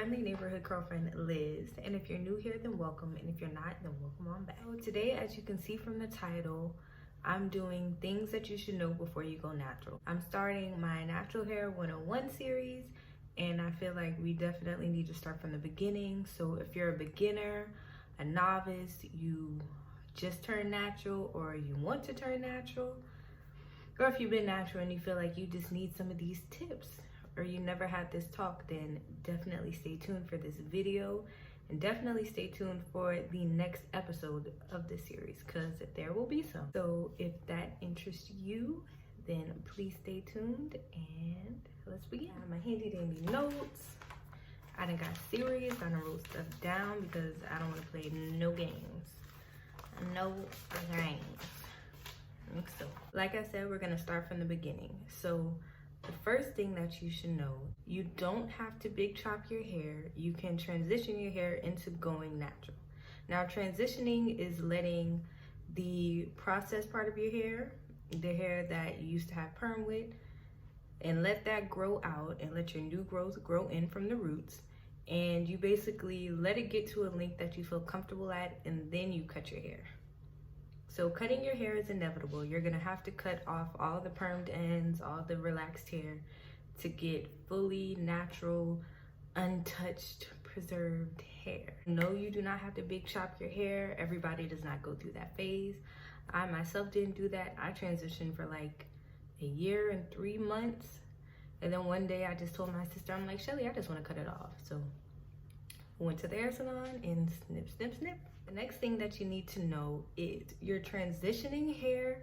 friendly neighborhood girlfriend, Liz. And if you're new here, then welcome. And if you're not, then welcome on back. So today, as you can see from the title, I'm doing things that you should know before you go natural. I'm starting my Natural Hair 101 series, and I feel like we definitely need to start from the beginning. So if you're a beginner, a novice, you just turned natural, or you want to turn natural, or if you've been natural and you feel like you just need some of these tips, or you never had this talk, then definitely stay tuned for this video, and definitely stay tuned for the next episode of this series, because there will be some. So if that interests you, then please stay tuned and let's begin. I have my handy dandy notes. I done got serious. I done wrote stuff down because I don't want to play no games. No games. So, like I said, we're gonna start from the beginning. So the first thing that you should know, you don't have to big chop your hair. You can transition your hair into going natural. Now, transitioning is letting the processed part of your hair, the hair that you used to have perm with, and let that grow out and let your new growth grow in from the roots. And you basically let it get to a length that you feel comfortable at, and then you cut your hair. So cutting your hair is inevitable. You're gonna have to cut off all the permed ends, all the relaxed hair to get fully natural, untouched, preserved hair. No, you do not have to big chop your hair. Everybody does not go through that phase. I myself didn't do that. I transitioned for like a year and 3 months. And then one day I just told my sister, I'm like, Shelly, I just wanna cut it off. So went to the hair salon and snip, snip, snip. The next thing that you need to know is your transitioning hair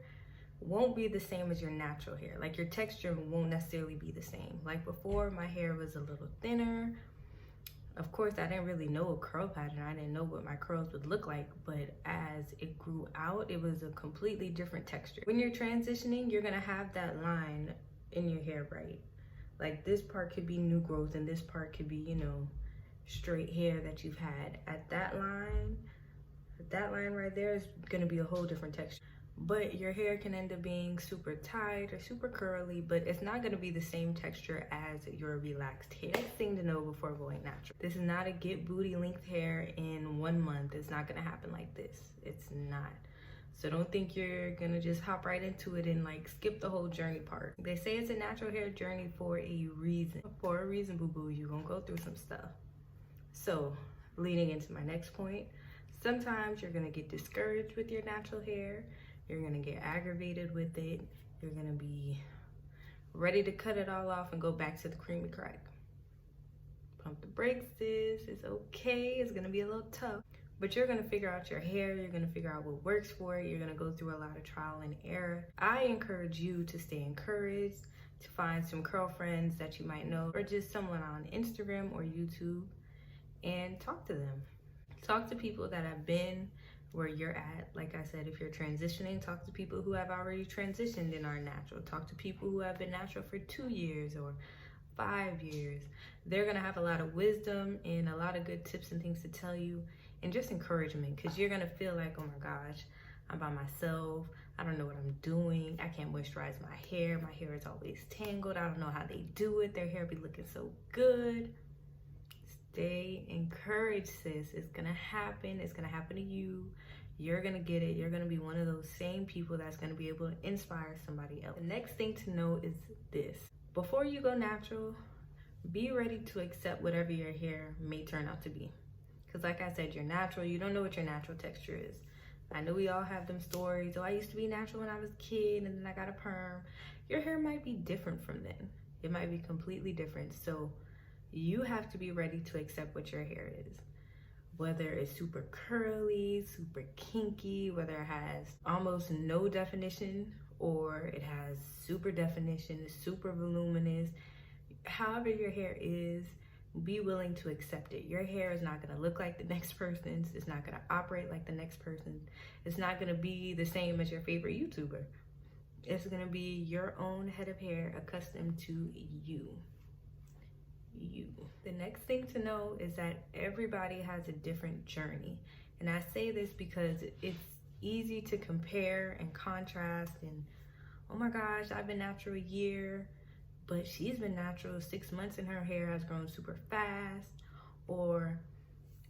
won't be the same as your natural hair. Like, your texture won't necessarily be the same. Like before, my hair was a little thinner. Of course, I didn't really know a curl pattern. I didn't know what my curls would look like, but as it grew out, it was a completely different texture. When you're transitioning, you're gonna have that line in your hair, right? Like, this part could be new growth and this part could be, you know, straight hair that you've had. At that line right there is gonna be a whole different texture. But your hair can end up being super tight or super curly, but it's not gonna be the same texture as your relaxed hair. Next thing to know before going natural. This is not a get booty length hair in 1 month. It's not gonna happen like this. It's not. So don't think you're gonna just hop right into it and like skip the whole journey part. They say it's a natural hair journey for a reason. For a reason, boo-boo, you're gonna go through some stuff. So leading into my next point, sometimes you're gonna get discouraged with your natural hair. You're gonna get aggravated with it. You're gonna be ready to cut it all off and go back to the creamy crack. Pump the brakes, sis. It's okay. It's gonna be a little tough, but you're gonna figure out your hair. You're gonna figure out what works for it. You're gonna go through a lot of trial and error. I encourage you to stay encouraged, to find some curl friends that you might know, or just someone on Instagram or YouTube, and talk to them. Talk to people that have been where you're at. Like I said, if you're transitioning, talk to people who have already transitioned and are natural. Talk to people who have been natural for 2 years or 5 years. They're gonna have a lot of wisdom and a lot of good tips and things to tell you, and just encouragement, because you're gonna feel like, oh my gosh, I'm by myself. I don't know what I'm doing. I can't moisturize my hair. My hair is always tangled. I don't know how they do it. Their hair be looking so good. Stay encouraged, sis. It's gonna happen. It's gonna happen to you. You're gonna get it. You're gonna be one of those same people that's gonna be able to inspire somebody else. The next thing to know is this. Before you go natural, be ready to accept whatever your hair may turn out to be. Because like I said, you're natural. You don't know what your natural texture is. I know we all have them stories. Oh, I used to be natural when I was a kid and then I got a perm. Your hair might be different from then. It might be completely different. So you have to be ready to accept what your hair is. Whether it's super curly, super kinky, whether it has almost no definition, or it has super definition, super voluminous. However your hair is, be willing to accept it. Your hair is not gonna look like the next person's. It's not gonna operate like the next person. It's not gonna be the same as your favorite YouTuber. It's gonna be your own head of hair accustomed to you. The next thing to know is that everybody has a different journey. And I say this because it's easy to compare and contrast and, oh my gosh, I've been natural a year, but she's been natural 6 months and her hair has grown super fast. or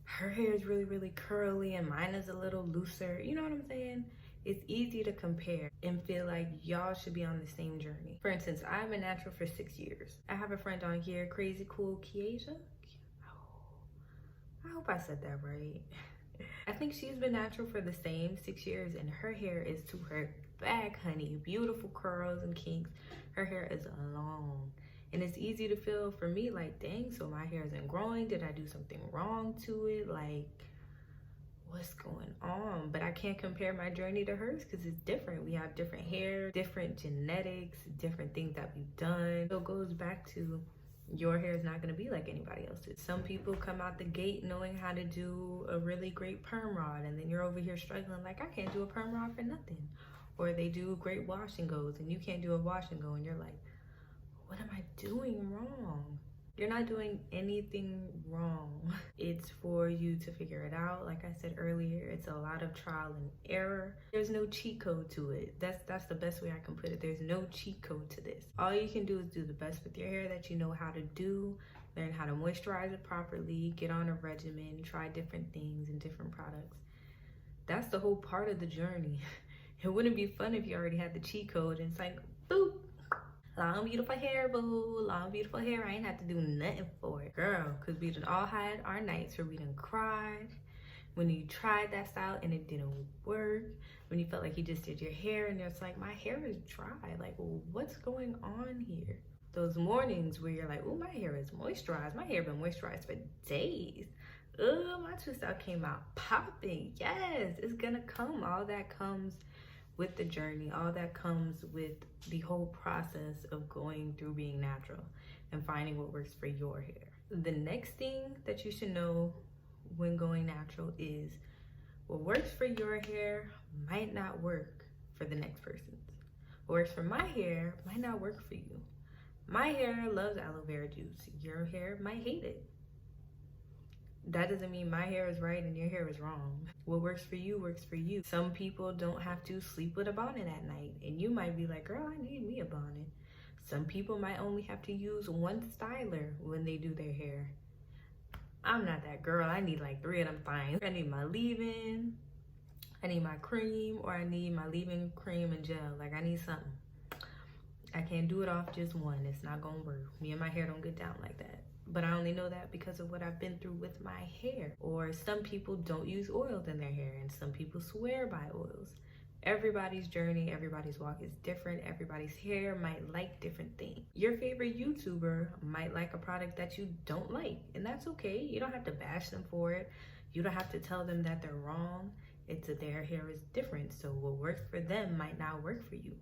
her hair is really, really curly and mine is a little looser. You know what I'm saying? It's easy to compare and feel like y'all should be on the same journey. For instance, I've been natural for 6 years. I have a friend on here, Crazy Cool Kiesha. I hope I said that right. I think she's been natural for the same 6 years, and her hair is to her back, honey. Beautiful curls and kinks. Her hair is long. And it's easy to feel for me like, dang, so my hair isn't growing. Did I do something wrong to it? Like, what's going on? But I can't compare my journey to hers because it's different. We have different hair, different genetics, different things that we've done. So it goes back to your hair is not going to be like anybody else's. Some people come out the gate knowing how to do a really great perm rod, and then you're over here struggling like, I can't do a perm rod for nothing. Or they do great wash and goes and you can't do a wash and go, and you're like, what am I doing wrong? You're not doing anything wrong. It's for you to figure it out. Like I said earlier, it's a lot of trial and error. There's no cheat code to it. That's the best way I can put it. There's no cheat code to this. All you can do is do the best with your hair that you know how to do. Learn how to moisturize it properly. Get on a regimen. Try different things and different products. That's the whole part of the journey. It wouldn't be fun if you already had the cheat code and it's like, boop. Long, beautiful hair, boo. Long, beautiful hair. I ain't have to do nothing for it. Girl, because we done all had our nights where we done cried. When you tried that style and it didn't work. When you felt like you just did your hair and it's like, my hair is dry. Like, well, what's going on here? Those mornings where you're like, oh, my hair is moisturized. My hair been moisturized for days. Oh, my twist out came out popping. Yes, it's gonna come. All that comes with the journey. All that comes with the whole process of going through being natural and finding what works for your hair. The next thing that you should know when going natural is what works for your hair might not work for the next person's. What works for my hair might not work for you. My hair loves aloe vera juice. Your hair might hate it. That doesn't mean my hair is right and your hair is wrong. What works for you works for you. Some people don't have to sleep with a bonnet at night, and you might be like, girl, I need me a bonnet. Some people might only have to use one styler when they do their hair. I'm not that girl. I need like 3 of them things. I need my leave-in, I need my cream, or I need my leave-in cream and gel. Like, I need something. I can't do it off just one. It's not gonna work. Me and my hair don't get down like that. But I only know that because of what I've been through with my hair. Or some people don't use oils in their hair, and some people swear by oils. Everybody's journey, everybody's walk is different. Everybody's hair might like different things. Your favorite YouTuber might like a product that you don't like, and that's okay. You don't have to bash them for it. You don't have to tell them that they're wrong. It's that their hair is different, so what works for them might not work for you.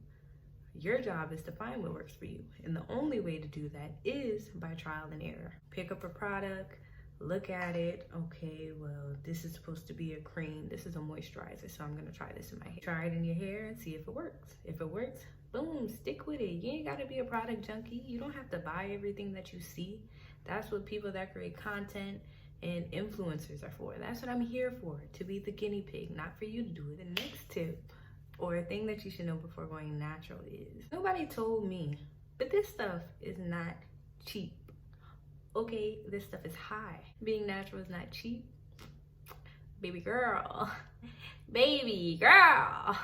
Your job is to find what works for you. And the only way to do that is by trial and error. Pick up a product, look at it. Okay, well, this is supposed to be a cream. This is a moisturizer, so I'm gonna try this in my hair. Try it in your hair and see if it works. If it works, boom, stick with it. You ain't gotta be a product junkie. You don't have to buy everything that you see. That's what people that create content and influencers are for. That's what I'm here for, to be the guinea pig, not for you to do it. The next tip, or a thing that you should know before going natural is, nobody told me, but this stuff is not cheap. Okay, this stuff is high. Being natural is not cheap. Baby girl, baby girl.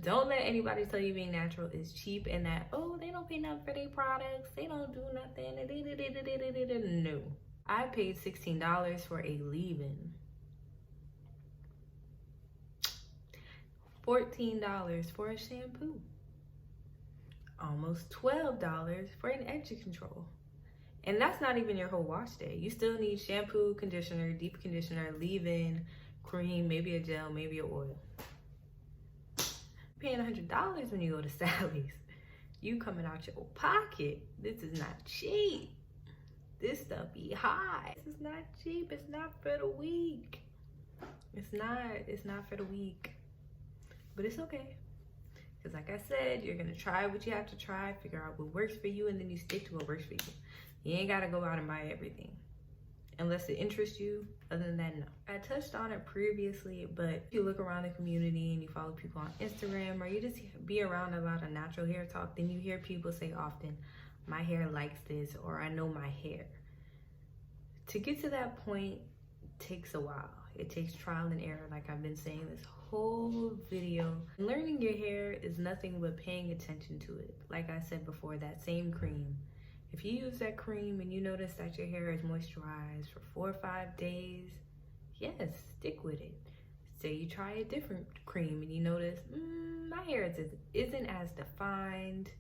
Don't let anybody tell you being natural is cheap and that, oh, they don't pay nothing for their products. They don't do nothing. No. I paid $16 for a leave-in. $14 for a shampoo. Almost $12 for an edge control. And that's not even your whole wash day. You still need shampoo, conditioner, deep conditioner, leave-in, cream, maybe a gel, maybe an oil. You're paying $100 when you go to Sally's. You coming out your pocket. This is not cheap. This stuff be high. This is not cheap. It's not for the weak. It's not for the weak. But it's okay. Because like I said, you're going to try what you have to try, figure out what works for you, and then you stick to what works for you. You ain't got to go out and buy everything unless it interests you. Other than that, no. I touched on it previously, but if you look around the community and you follow people on Instagram, or you just be around a lot of natural hair talk, then you hear people say often, my hair likes this, or I know my hair. To get to that point takes a while. It takes trial and error, like I've been saying this whole video. Learning your hair is nothing but paying attention to it. Like I said before, that same cream. If you use that cream and you notice that your hair is moisturized for 4 or 5 days, yes, stick with it. Say you try a different cream and you notice, my hair isn't as defined.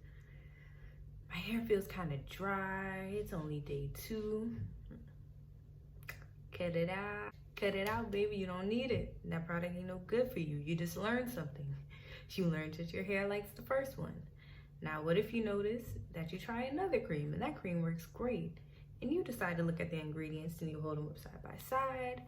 My hair feels kind of dry. It's only day 2. Cut it out. Cut it out, baby. You don't need it. That product ain't no good for you. You just learned something. You learned that your hair likes the first one. Now, what if you notice that you try another cream and that cream works great, and you decide to look at the ingredients and you hold them up side by side,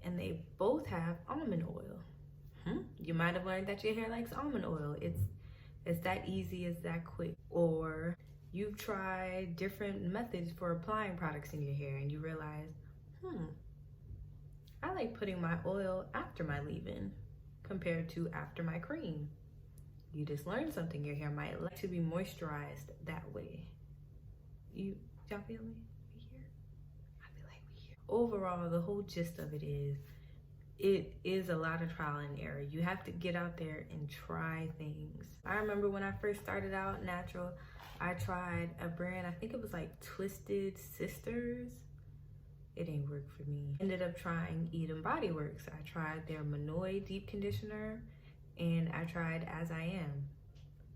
and they both have almond oil? You might have learned that your hair likes almond oil. It's that easy, it's that quick. Or you've tried different methods for applying products in your hair and you realize, I like putting my oil after my leave-in compared to after my cream. You just learned something. Your hair might like to be moisturized that way. Y'all feel me? We here? I feel like we here. Overall, the whole gist of it is a lot of trial and error. You have to get out there and try things. I remember when I first started out natural, I tried a brand, I think it was like Twisted Sisters. It didn't work for me. Ended up trying Eden Body Works. I tried their Manoy Deep Conditioner and I tried As I Am.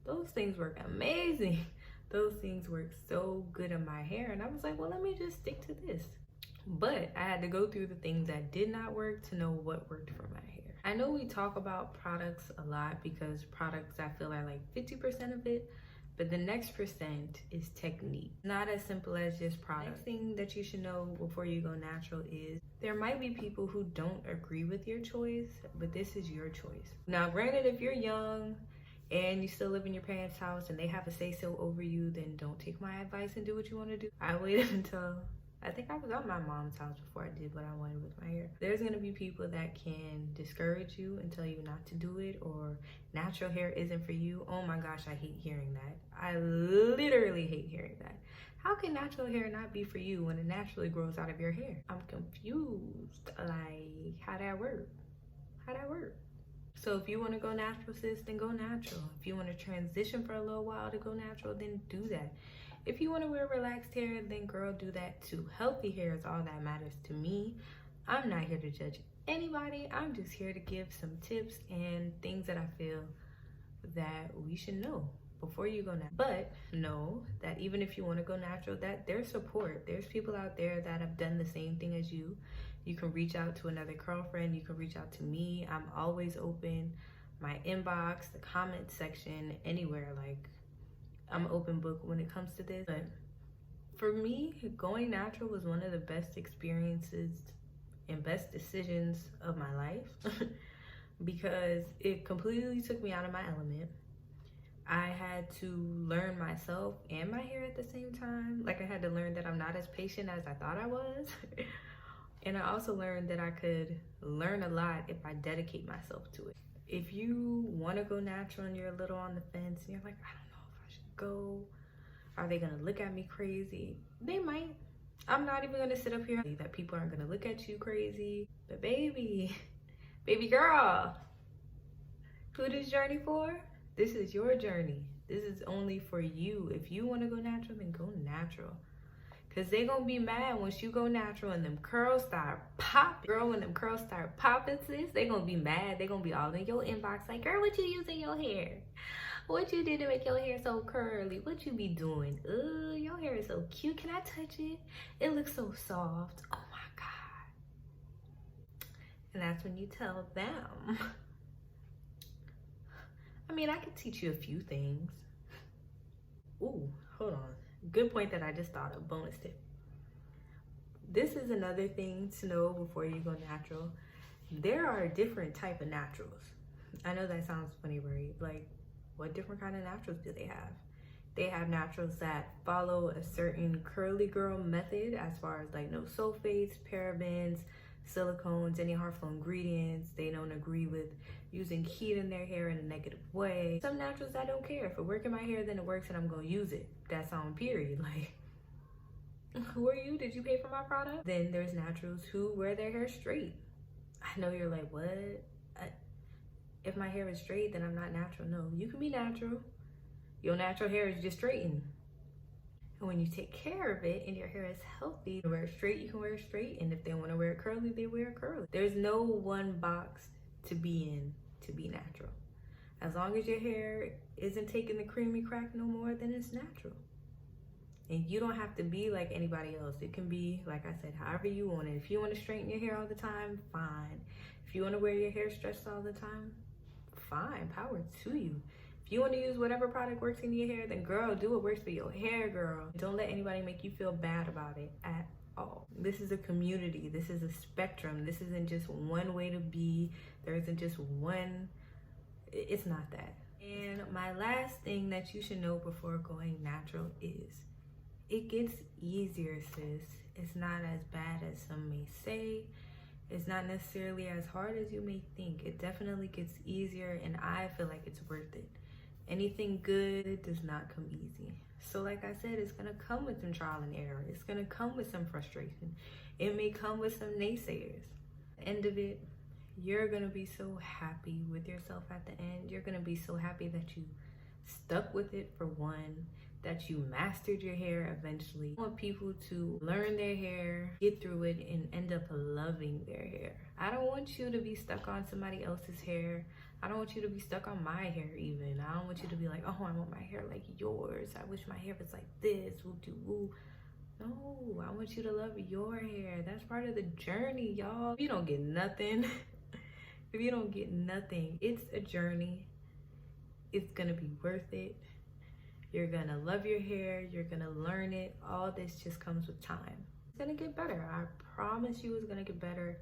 Those things work amazing. Those things work so good in my hair, and I was like, well, let me just stick to this. But I had to go through the things that did not work to know what worked for my hair. I know we talk about products a lot because products, I feel, are like 50% of it, but the next percent is technique. Not as simple as just product. Next thing that you should know before you go natural is there might be people who don't agree with your choice, but this is your choice. Now, granted, if you're young and you still live in your parents' house and they have a say-so over you, then don't take my advice and do what you want to do. I waited until I think I was at my mom's house before I did what I wanted with my hair. There's gonna be people that can discourage you and tell you not to do it, or natural hair isn't for you. Oh my gosh, I hate hearing that. I literally hate hearing that. How can natural hair not be for you when it naturally grows out of your hair? I'm confused. Like, how'd that work? How'd that work? So if you want to go natural, sis, then go natural. If you want to transition for a little while to go natural, then do that. If you want to wear relaxed hair, then girl, do that too. Healthy hair is all that matters to me. I'm not here to judge anybody. I'm just here to give some tips and things that I feel that we should know before you go natural. But know that even if you want to go natural, that there's support. There's people out there that have done the same thing as you. You can reach out to another girlfriend. You can reach out to me. I'm always open. My inbox, the comment section, anywhere. Like, I'm an open book when it comes to this. But for me, going natural was one of the best experiences and best decisions of my life because it completely took me out of my element. I had to learn myself and my hair at the same time. Like, I had to learn that I'm not as patient as I thought I was. And I also learned that I could learn a lot if I dedicate myself to it. If you want to go natural and you're a little on the fence and you're like, I don't know if I should go. Are they going to look at me crazy? They might. I'm not even going to sit up here that people aren't going to look at you crazy. But baby girl, who this journey for? This is your journey. This is only for you. If you want to go natural, then go natural. Because they going to be mad once you go natural and them curls start popping. Girl, when them curls start popping, sis, they going to be mad. They going to be all in your inbox like, girl, what you use in your hair? What you did to make your hair so curly? What you be doing? Your hair is so cute. Can I touch it? It looks so soft. Oh my God. And that's when you tell them. I mean, I could teach you a few things. Ooh, hold on. Good point that I just thought of. Bonus tip. This is another thing to know before you go natural. There are different type of naturals. I know that sounds funny, right? Like, what different kind of naturals do they have? They have naturals that follow a certain curly girl method as far as like no sulfates, parabens, silicones, any harmful ingredients. They don't agree with using heat in their hair in a negative way. Some naturals I don't care. If it works in my hair, then it works and I'm gonna use it. That's on period. Who are you? Did you pay for my product? Then there's naturals who wear their hair straight. I know you're like, what? If my hair is straight, then I'm not natural. No, you can be natural. Your natural hair is just straightened. And when you take care of it and your hair is healthy, you can wear it straight, you can wear it straight. And if they want to wear it curly, they wear it curly. There's no one box to be in to be natural. As long as your hair isn't taking the creamy crack no more, then it's natural. And you don't have to be like anybody else. It can be, like I said, however you want it. If you want to straighten your hair all the time, fine. If you want to wear your hair stretched all the time, fine, power to you. If you want to use whatever product works in your hair, then girl, do what works for your hair, girl. Don't let anybody make you feel bad about it at all. This is a community. This is a spectrum. This isn't just one way to be. There isn't just one. It's not that. And my last thing that you should know before going natural is it gets easier, sis. It's not as bad as some may say. It's not necessarily as hard as you may think. It definitely gets easier, and I feel like it's worth it. Anything good does not come easy. So like I said, it's gonna come with some trial and error. It's gonna come with some frustration. It may come with some naysayers. At the end of it, you're gonna be so happy with yourself at the end. You're gonna be so happy that you stuck with it for one, that you mastered your hair eventually. I want people to learn their hair, get through it, and end up loving their hair. I don't want you to be stuck on somebody else's hair. I don't want you to be stuck on my hair even. I don't want you to be like, oh, I want my hair like yours. I wish my hair was like this, woo-doo-woo. No, I want you to love your hair. That's part of the journey, y'all. If you don't get nothing, if you don't get nothing, it's a journey. It's gonna be worth it. You're gonna love your hair, you're gonna learn it. All this just comes with time. It's gonna get better. I promise you it's gonna get better.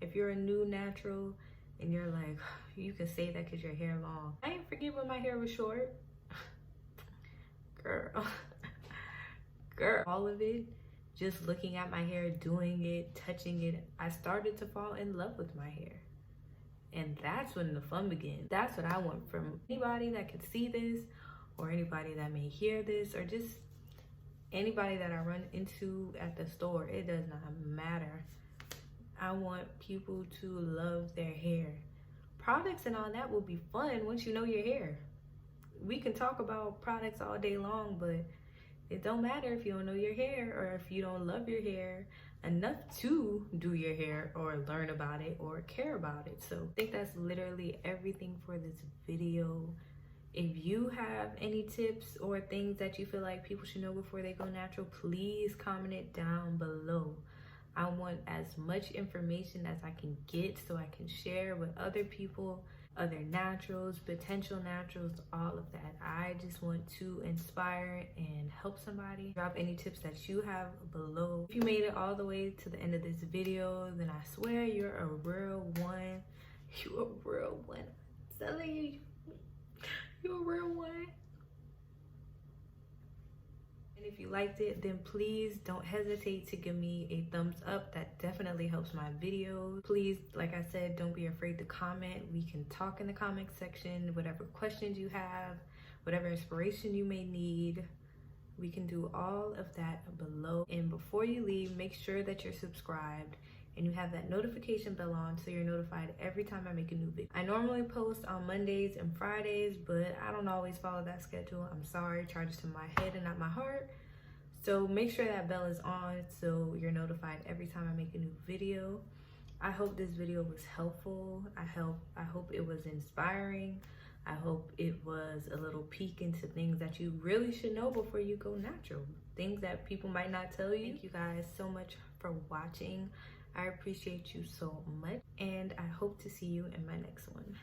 If you're a new natural and you're like, you can say that because your hair long. I ain't forget when my hair was short. Girl. Girl. All of it, just looking at my hair, doing it, touching it, I started to fall in love with my hair. And that's when the fun begins. That's what I want from anybody that can see this, or anybody that may hear this, or just anybody that I run into at the store. It does not matter. I want people to love their hair. Products and all that will be fun once you know your hair. We can talk about products all day long, but it don't matter if you don't know your hair, or if you don't love your hair enough to do your hair or learn about it or care about it. So I think that's literally everything for this video. If you have any tips or things that you feel like people should know before they go natural, please comment it down below. I want as much information as I can get so I can share with other people, other naturals, potential naturals, all of that. I just want to inspire and help somebody. Drop any tips that you have below. If you made it all the way to the end of this video, then I swear you're a real one. You're a real one. I'm telling you. You're a real one. And if you liked it, then please don't hesitate to give me a thumbs up. That definitely helps my video. Please, like I said, don't be afraid to comment. We can talk in the comment section. Whatever questions you have, whatever inspiration you may need, we can do all of that below. And before you leave, make sure that you're subscribed and you have that notification bell on so you're notified every time I make a new video. I normally post on Mondays and Fridays, but I don't always follow that schedule. I'm sorry, charges to my head and not my heart. So make sure that bell is on so you're notified every time I make a new video. I hope this video was helpful. I hope it was inspiring. I hope it was a little peek into things that you really should know before you go natural. Things that people might not tell you. Thank you guys so much for watching. I appreciate you so much, and I hope to see you in my next one.